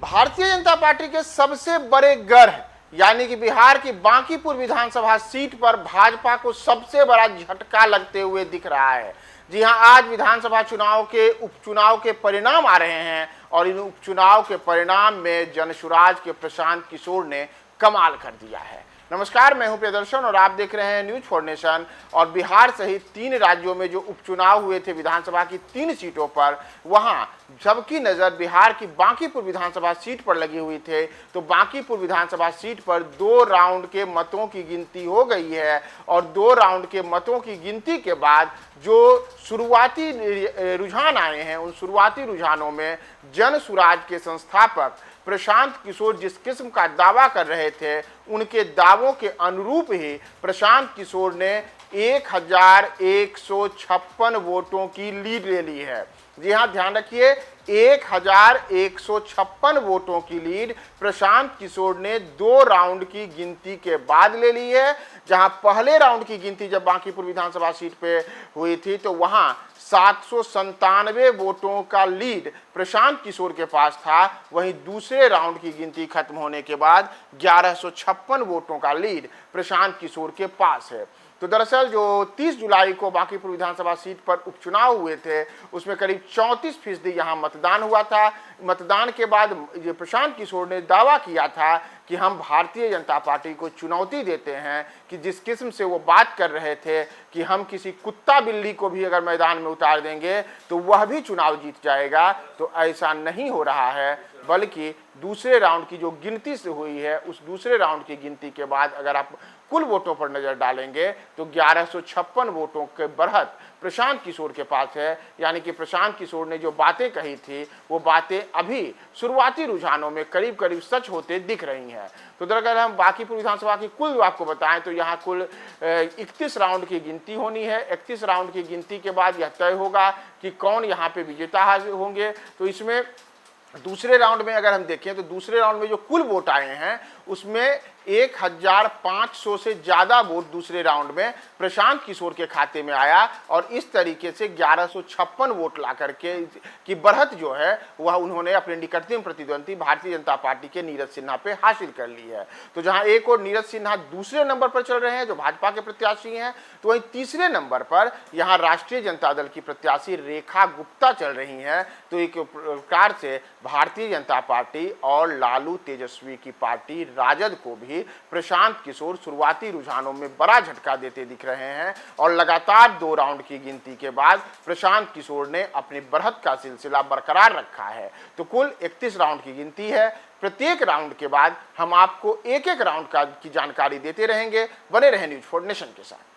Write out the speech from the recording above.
Bharatiya Janata party के सबसे बड़े गढ़ यानी कि बिहार की बांकीपुर विधानसभा सीट पर भाजपा को सबसे बड़ा झटका लगते हुए दिख रहा है। जी हां, आज विधानसभा उपचुनाव के परिणाम आ रहे हैं और इन उपचुनाव के परिणाम में जनसुराज के प्रशांत किशोर ने कमाल कर दिया है। नमस्कार, मैं हूं प्रियदर्शन और आप देख रहे हैं न्यूज फॉर नेशन। और बिहार सहित 3 राज्यों में जो उपचुनाव हुए थे विधानसभा की 3 सीटों पर, वहां सबकी नज़र बिहार की बांकीपुर विधानसभा सीट पर लगी हुई थे। तो बांकीपुर विधानसभा सीट पर 2 राउंड के मतों की गिनती हो गई है और 2 राउंड के मतों की गिनती के बाद जो शुरुआती रुझान आए हैं, उन शुरुआती रुझानों में जनसुराज के संस्थापक प्रशांत किशोर जिस किस्म का दावा कर रहे थे, उनके दावों के अनुरूप ही प्रशांत किशोर ने 1156 वोटों की लीड ले ली है। जी हां, ध्यान रखिए, 1156 वोटों की लीड प्रशांत किशोर ने 2 राउंड की गिनती के बाद ले ली है। जहां पहले राउंड की गिनती जब बांकीपुर विधानसभा सीट पे हुई थी तो वहां 797 वोटों का लीड प्रशांत किशोर के पास था। वहीं दूसरे राउंड की गिनती खत्म होने के बाद 1156 वोटों का लीड प्रशांत किशोर के पास है। तो दरअसल जो 30 जुलाई को बांकीपुर विधानसभा सीट पर उपचुनाव हुए थे, उसमें करीब 34% यहाँ मतदान हुआ था। मतदान के बाद ये प्रशांत किशोर ने दावा किया था कि हम भारतीय जनता पार्टी को चुनौती देते हैं कि जिस किस्म से वो बात कर रहे थे कि हम किसी कुत्ता बिल्ली को भी अगर मैदान में उतार देंगे तो वह भी चुनाव जीत जाएगा, तो ऐसा नहीं हो रहा है। बल्कि दूसरे राउंड की जो गिनती से हुई है, उस दूसरे राउंड की गिनती के बाद अगर आप कुल वोटों पर नजर डालेंगे तो 1156 वोटों के बढ़त प्रशांत किशोर के पास है। यानी कि प्रशांत किशोर ने जो बातें कही थी, वो बातें अभी शुरुआती रुझानों में करीब करीब सच होते दिख रही हैं। तो दरअसल हम बांकीपुर विधानसभा की कुल आपको बताएं तो यहाँ कुल 31 राउंड की गिनती होनी है। 31 राउंड की गिनती के बाद यह तय होगा कि कौन यहाँ पे विजेता होंगे। तो इसमें दूसरे राउंड में अगर हम देखें तो दूसरे राउंड में जो कुल वोट आए हैं, उसमें 1500 से ज़्यादा वोट दूसरे राउंड में प्रशांत किशोर के खाते में आया और इस तरीके से 1156 वोट ला करके की बढ़त जो है वह उन्होंने अपने निकटतम प्रतिद्वंदी भारतीय जनता पार्टी के नीरज सिन्हा पे हासिल कर ली है। तो जहां एक और नीरज सिन्हा दूसरे नंबर पर चल रहे हैं जो भाजपा के प्रत्याशी हैं, तो वहीं तीसरे नंबर पर यहाँ राष्ट्रीय जनता दल की प्रत्याशी रेखा गुप्ता चल रही हैं। तो एक प्रकार से भारतीय जनता पार्टी और लालू तेजस्वी की पार्टी राजद को भी प्रशांत किशोर शुरुआती रुझानों में बड़ा झटका देते दिख रहे हैं और लगातार 2 राउंड की गिनती के बाद प्रशांत किशोर ने अपनी बढ़त का सिलसिला बरकरार रखा है। तो कुल 31 राउंड की गिनती है। प्रत्येक राउंड के बाद हम आपको एक-एक राउंड की जानकारी देते रहेंगे। बने रहें न्यूज फॉर नेशन के साथ।